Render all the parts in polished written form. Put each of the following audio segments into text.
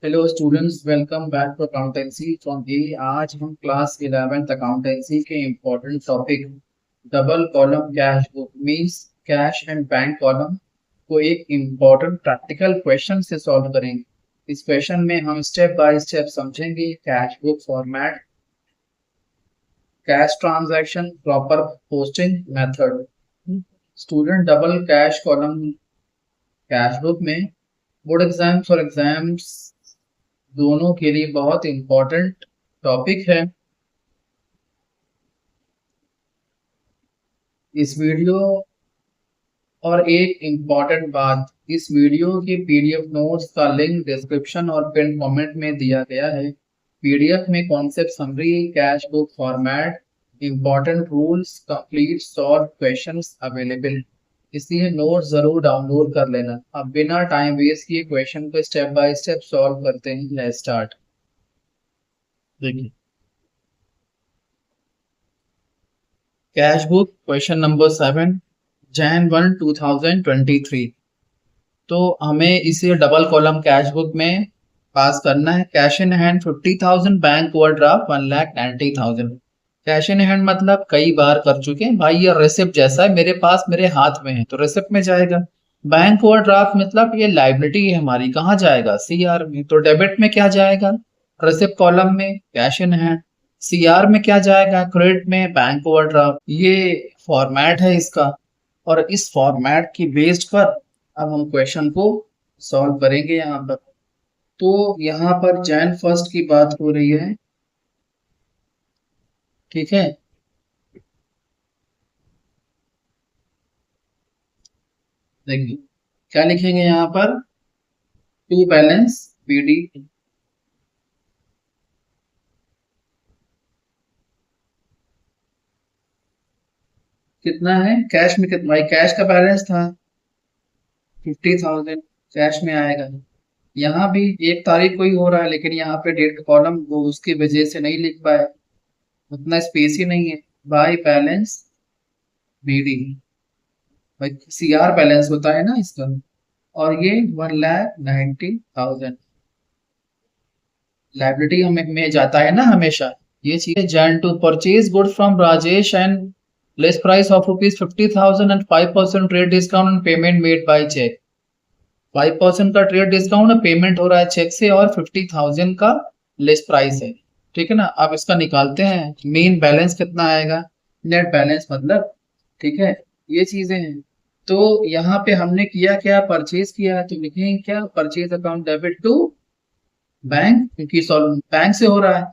Hello students, welcome back to accountancy from A. आज हम class 11th accountancy के important topic double column cash book means cash and bank column को एक important practical question से solve करेंगे। इस question में हम स्टेप बाय स्टेप समझेंगे cash book format, cash transaction, proper posting method. Student, double cash column cash book में board exams और एग्जाम्स दोनों के लिए बहुत इंपॉर्टेंट टॉपिक है। इस वीडियो और एक इम्पॉर्टेंट बात, इस वीडियो के पीडीएफ नोट्स का लिंक डिस्क्रिप्शन और पिन कमेंट में दिया गया है। पीडीएफ में concept summary, cash book format, important rules, complete solve questions available, इसलिए नोट जरूर डाउनलोड कर लेना। अब बिना टाइम वेस्ट किए क्वेश्चन को स्टेप बाय स्टेप सॉल्व करते हैं। Let's start. देखिए, cash book question number 7, Jan 1 2023। तो हमें इसे डबल कॉलम कैश बुक में पास करना है। Cash in hand 50,000, bank overdraft 1,90,000। Cash in hand मतलब कई बार कर चुके हैं भाई, ये रिसिप्ट जैसा है, मेरे पास मेरे हाथ में है तो रिसिप्ट में जाएगा। बैंक ओवरड्राफ्ट मतलब ये लाइबिलिटी है हमारी, कहाँ जाएगा? सीआर में। तो डेबिट में क्या जाएगा? रिसिप्ट कॉलम में कैश इन हैंड। सीआर में क्या जाएगा? क्रेडिट में बैंक ओवरड्राफ्ट। ये फॉर्मेट है इसका, और इस फॉर्मेट की बेस्ड पर अब हम क्वेश्चन को सॉल्व करेंगे यहाँ पर। तो यहाँ पर Jan 1 की बात हो रही है, ठीक है। देखिए क्या लिखेंगे यहाँ पर, टू बैलेंस बीडी। कितना है कैश में? कितना भाई? कैश का बैलेंस था 50,000, कैश में आएगा। यहाँ भी 1 तारीख को ही हो रहा है, लेकिन यहाँ पे डेट का कॉलम वो उसकी वजह से नहीं लिख पाए, उतना स्पेस ही नहीं है। बाई बैलेंस बीडी, भाई सीआर बैलेंस होता है ना इसका, और ये 1,90,000 लाइबिलिटी हमें में जाता है ना हमेशा। ये चीज Jan two purchase good from Rajesh and less price of ₹50,000 and 5% trade discount and payment made by cheque. 5% का ट्रेड डिस्काउंट है, पेमेंट हो रहा है चेक से, और 50,000 का लेस प्राइस है। ठीक है ना। अब इसका निकालते हैं, मेन बैलेंस कितना आएगा, नेट बैलेंस मतलब। ठीक है, ये चीजें हैं। तो यहाँ पे हमने किया क्या, परचेज किया है, तो लिखेंगे क्या, purchase account debit to bank, क्योंकि सॉल्व बैंक से हो रहा है।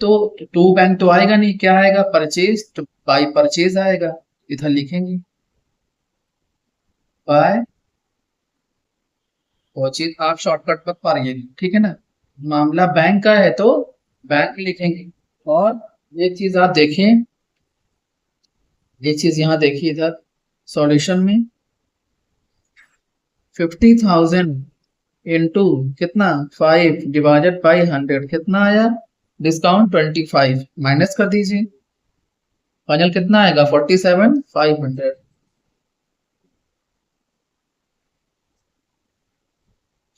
तो टू बैंक तो आएगा नहीं, क्या आएगा, परचेज, तो बाई परचेज आएगा। इधर लिखेंगे बाय परचेज, आप शॉर्टकट पर पारिए, ठीक है ना। मामला बैंक का है तो बैंक लिखेंगे। और एक चीज आप देखें, एक चीज यहाँ देखिए इधर सॉल्यूशन में, 50,000 इंटू कितना, 5 डिवाइडेड बाई 100, कितना आया, डिस्काउंट 25, माइनस कर दीजिए, फाइनल कितना आएगा, 47,500।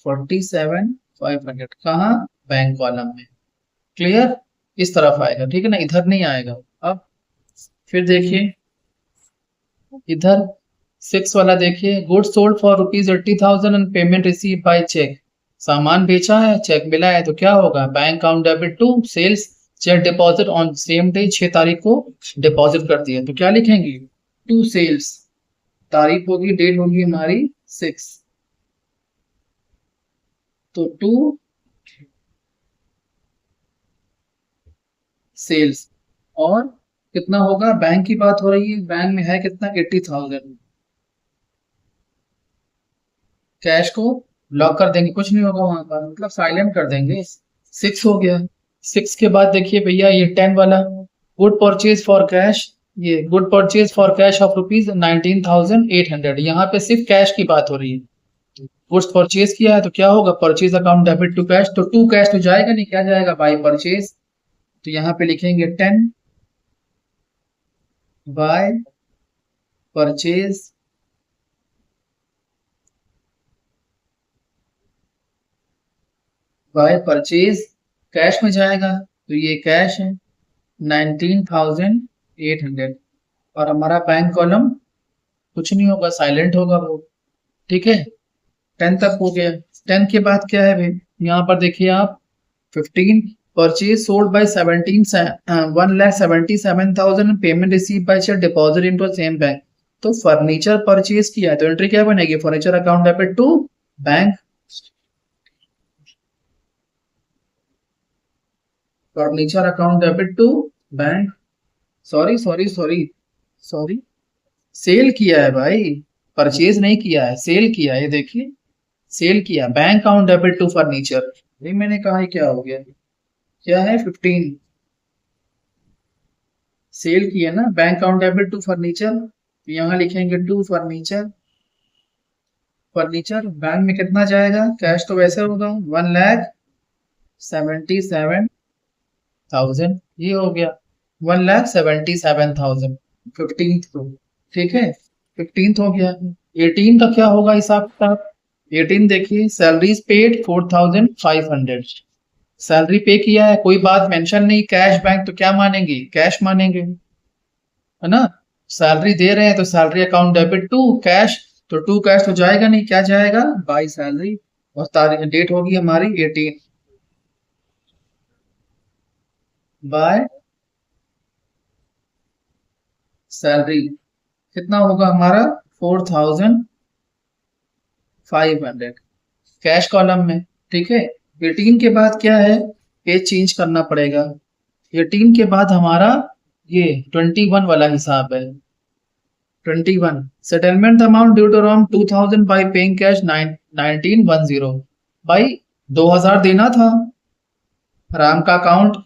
47,500 कहाँ, बैंक कॉलम में। क्लियर, इस तरफ आएगा, ठीक है ना, इधर नहीं आएगा। अब फिर देखिए इधर 6 वाला देखिए, good sold for ₹80,000 and payment receive by cheque. सामान बेचा है, चेक मिला है, तो क्या होगा, bank account debit to sales, cheque deposit on same day, 6 तारीख को डिपॉजिट कर दिया, तो क्या लिखेंगे, टू सेल्स, तारीख होगी, डेट होगी हमारी 6, तो टू सेल्स। और कितना होगा, बैंक की बात हो रही है, बैंक में है कितना, 80,000। कैश को लॉक कर देंगे, कुछ नहीं होगा वहां पर, मतलब साइलेंट कर देंगे। 6 हो गया। 6 के बाद देखिए भैया ये 10 वाला, गुड परचेज फॉर कैश, ये good purchase for cash of ₹19,800, यहाँ पे सिर्फ कैश की बात हो रही है। गुड्स परचेज किया है तो क्या होगा, purchase account debit to cash, तो टू कैश तो जाएगा नहीं, क्या जाएगा, बाई परचेज। तो यहाँ पे लिखेंगे 10 by purchase, by purchase cash में जाएगा, तो ये कैश है 19,800, और हमारा बैंक कॉलम कुछ नहीं होगा, साइलेंट होगा वो। ठीक है, 10 तक हो गया। 10 के बाद क्या है भाई, यहाँ पर देखिए आप 15 purchase sold by 1,77,000 payment receive by cheque deposit into same bank. तो फर्नीचर परचेज किया है तो एंट्री क्या बनेगी, furniture account debit to bank, furniture account debit to bank. Sorry sorry sorry sorry, sale किया है भाई, परचेज नहीं किया है, सेल किया है, ये देखिए सेल किया, bank account debit to furniture. ये मैंने कहा है क्या हो गया, क्या है 15, सेल किया ना, bank account debit to furniture, यहाँ लिखेंगे टू फर्नीचर, फर्नीचर बैंक में कितना जाएगा, कैश तो वैसे होगा 1,77,000, ये हो गया 1,77,000, 15th को। ठीक है, 15th हो गया। 18 का क्या होगा हिसाब किताब, 18 देखिए, सैलरीज पेड 4,500, सैलरी पे किया है, कोई बात मेंशन नहीं, कैश बैंक तो क्या मानेंगे, कैश मानेंगे, है ना। सैलरी दे रहे हैं तो salary account debit to cash, तो टू कैश तो जाएगा नहीं, क्या जाएगा बाई सैलरी, और तारीख डेट होगी हमारी 18 बाय सैलरी, कितना होगा हमारा 4,500 कैश कॉलम में। ठीक है, 18 के बाद क्या है, पेज चेंज करना पड़ेगा। 18 के बाद हमारा ये 21 वाला हिसाब है, 21 settlement amount due to Ram 2,000 by paying cash 1910, भाई 2,000 देना था, राम का अकाउंट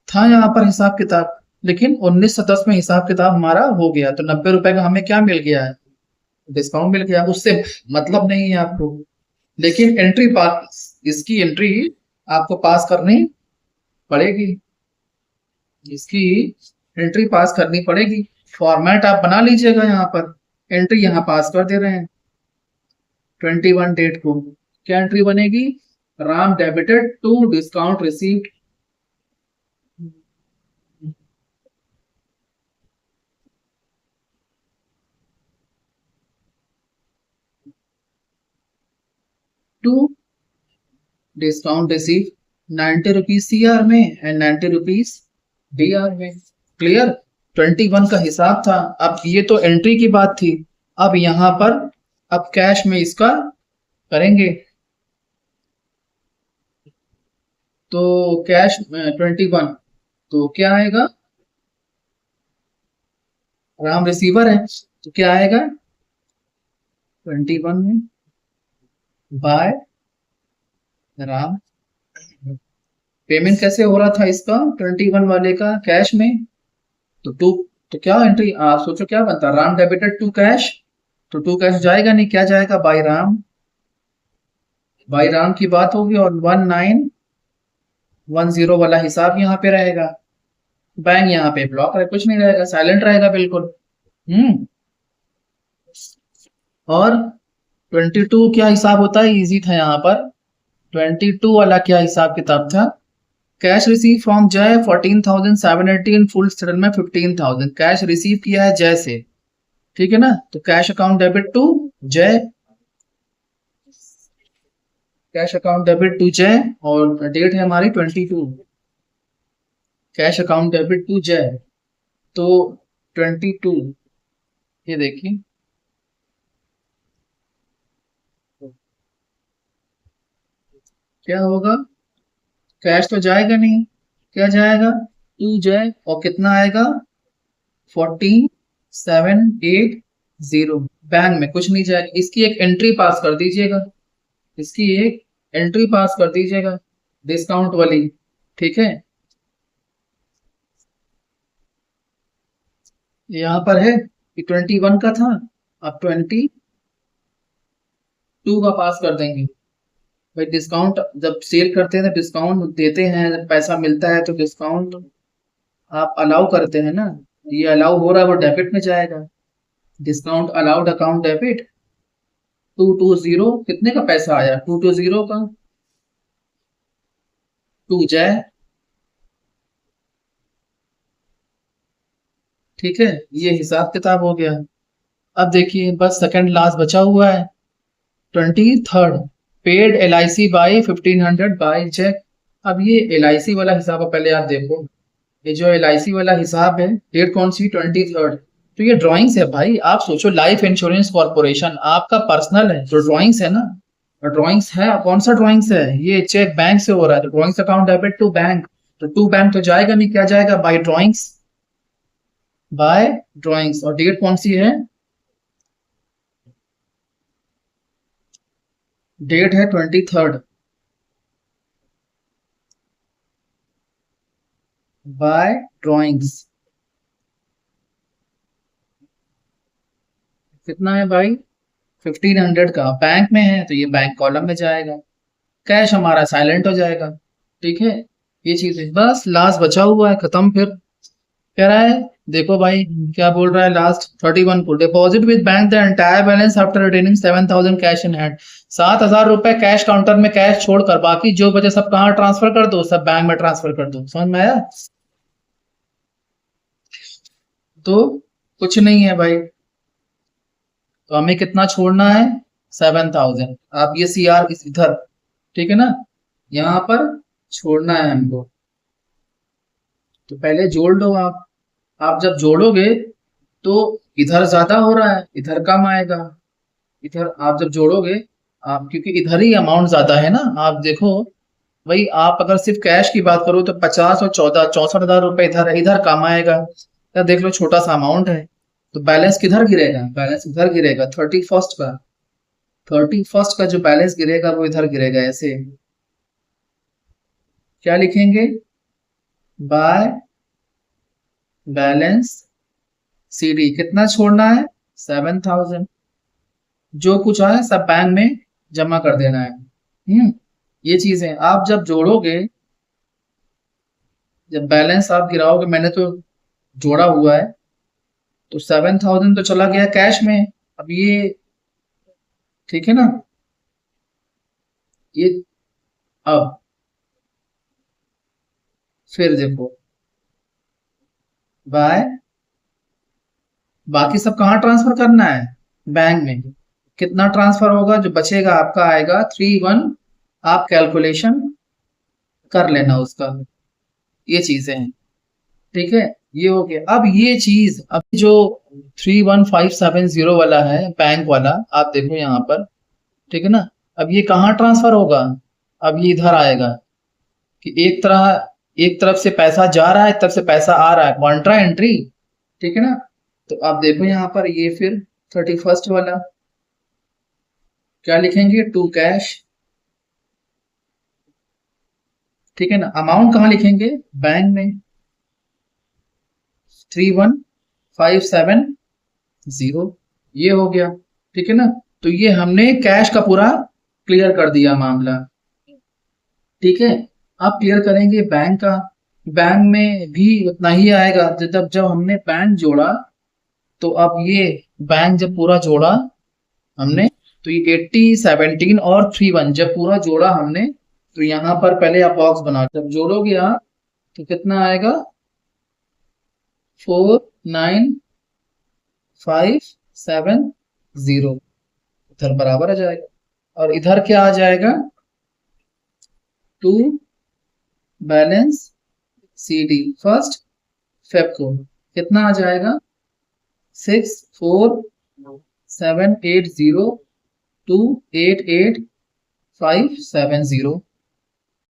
था यहाँ पर हिसाब किताब, लेकिन 1910 में हिसाब किताब हमारा हो गया, तो 90 रुपए का हमें क्या मिल गया है, डिस्काउंट मिल गया, उससे मतलब नहीं है आपको, लेकिन एंट्री पास, इसकी एंट्री आपको पास करनी पड़ेगी, इसकी एंट्री पास करनी पड़ेगी। फॉर्मेट आप बना लीजिएगा, यहाँ पर एंट्री यहाँ पास कर दे रहे हैं 21 डेट को, क्या एंट्री बनेगी, Ram debited to discount received, to discount receive 90 rupees C R में एंड 90 रुपीज डी आर में। क्लियर, 21 का हिसाब था, अब ये तो एंट्री की बात थी, अब यहाँ पर अब कैश में इसका करेंगे, तो कैश 21, तो क्या आएगा, राम रिसीवर है तो क्या आएगा 21 में बाय राम, पेमेंट कैसे हो रहा था इसका 21 वाले का, कैश में, तो टू, तो क्या एंट्री सोचो क्या बनता, राम डेबिटेड टू कैश, तो टू कैश जाएगा नहीं, क्या जाएगा बाई राम, बाई राम की बात होगी, और 1910 वाला हिसाब यहाँ पे रहेगा, बैंक यहाँ पे ब्लॉक है, कुछ नहीं रहेगा, साइलेंट रहेगा बिल्कुल। हम्म, और 22 क्या हिसाब होता है, इजी था यहाँ पर, 22 वाला क्या हिसाब किताब था, कैश रिसीव फ्रॉम जय 14,780 in full settlement 15,000, cash receive किया है जय से, ठीक है ना, तो कैश अकाउंट डेबिट टू जय, कैश अकाउंट डेबिट टू जय, और डेट है हमारी 22, कैश अकाउंट डेबिट टू जय, तो 22, ये देखिए क्या होगा, कैश तो जाएगा नहीं, क्या जाएगा टू जय, और कितना आएगा 14,780, बैंक में कुछ नहीं जाएगा, इसकी एक एंट्री पास कर दीजिएगा, इसकी एक एंट्री पास कर दीजिएगा डिस्काउंट वाली। ठीक है, यहाँ पर है कि 21 का था, अब 22 का पास कर देंगे, भाई डिस्काउंट जब सेल करते हैं तो डिस्काउंट देते हैं, जब पैसा मिलता है तो डिस्काउंट आप अलाउ करते हैं ना, ये अलाउ हो रहा है वो डेबिट में जाएगा, डिस्काउंट अलाउड अकाउंट डेबिट 220, कितने का पैसा आया 220 का, टू जय, ठीक है, ये हिसाब किताब हो गया। अब देखिए बस सेकंड लास्ट बचा हुआ है, 23rd, paid LIC by 1500 by cheque. अब ये LIC वाला हिसाब है, पहले आप देखो, ये जो LIC वाला हिसाब है, डेट कौन सी, 23rd। तो ये ड्राइंग्स है भाई, आप सोचो, लाइफ इंश्योरेंस कॉर्पोरेशन आपका पर्सनल है, तो ड्राइंग्स है ना, ड्राइंग्स है, कौन सा ड्राइंग्स है, ये चेक बैंक से हो रहा है, तो drawings account debit to bank, तो टू बैंक तो जाएगा नहीं, क्या जाएगा, बाय ड्राइंग्स, बाय ड्राइंग्स। और डेट कौन सी है, डेट है 23rd, बाय ड्राइंग्स। कितना है भाई, 1500 का, बैंक में है तो ये बैंक कॉलम में जाएगा, कैश हमारा साइलेंट हो जाएगा, ठीक है, ये चीज है। बस लास्ट बचा हुआ है, खत्म। फिर कह रहा है, देखो भाई क्या बोल रहा है, लास्ट 31 को, deposit with bank the entire balance after retaining 7000 cash in hand. 7000 रुपए कैश काउंटर में कैश छोड़कर बाकी जो बचे सब कहाँ ट्रांसफर कर दो, सब बैंक में ट्रांसफर कर दो। समझ में आया, तो कुछ नहीं है भाई, तो हमें कितना छोड़ना है, 7000। आप ये CR इधर, ठीक है ना, यहाँ पर छोड़ना है हमको, तो पहले जोड़ लो आप जब जोड़ोगे तो इधर ज्यादा हो रहा है, इधर कम आएगा, इधर आप जब जोड़ोगे, आप क्योंकि इधर ही अमाउंट ज्यादा है ना, आप देखो भाई, आप अगर सिर्फ कैश की बात करो तो 50 और 14 64,000 रुपए इधर है, इधर कम आएगा, या देख लो छोटा सा अमाउंट है, तो बैलेंस किधर गिरेगा, बैलेंस इधर गिरेगा, 31st का, 31st का जो बैलेंस गिरेगा वो इधर गिरेगा, ऐसे क्या लिखेंगे, बाय बैलेंस CD, कितना छोड़ना है, 7000, जो कुछ आए सब बैंक में जमा कर देना है। ये चीजें आप जब जोड़ोगे, जब बैलेंस आप गिराओगे, मैंने तो जोड़ा हुआ है, तो 7000 तो चला गया कैश में, अब ये, ठीक है ना, ये, अब फिर देखो, बाय, बाकी सब कहाँ ट्रांसफर करना है, बैंक में, कितना ट्रांसफर होगा, जो बचेगा आपका आएगा 31, आप कैलकुलेशन कर लेना उसका, ये चीजें हैं, ठीक है, ये हो गया। अब ये चीज, अब जो 31570 वाला है बैंक वाला, आप देखो यहाँ पर, ठीक है ना, अब ये कहाँ ट्रांसफर होगा, अब ये इधर आएगा, कि एक तरफ से पैसा जा रहा है, एक तरफ से पैसा आ रहा है, कॉन्ट्रा एंट्री, ठीक है ना, तो आप देखो यहाँ पर, ये फिर 31st वाला क्या लिखेंगे, टू कैश, ठीक है ना, अमाउंट कहाँ लिखेंगे, बैंक में, 31570, ये हो गया, ठीक है ना, तो ये हमने कैश का पूरा क्लियर कर दिया मामला, ठीक है। अब क्लियर करेंगे बैंक का, बैंक में भी उतना ही आएगा, जब हमने बैंक जोड़ा, तो अब ये बैंक जब पूरा जोड़ा हमने, तो ये 80 17 और 31 जब पूरा जोड़ा हमने, तो यहाँ पर पहले आप बॉक्स बना, जब जोड़ोगे आप तो कितना आएगा, 49570, इधर बराबर आ जाएगा, और इधर क्या आ जाएगा, to balance CD first Feb को, कितना आ जाएगा, 64780288570,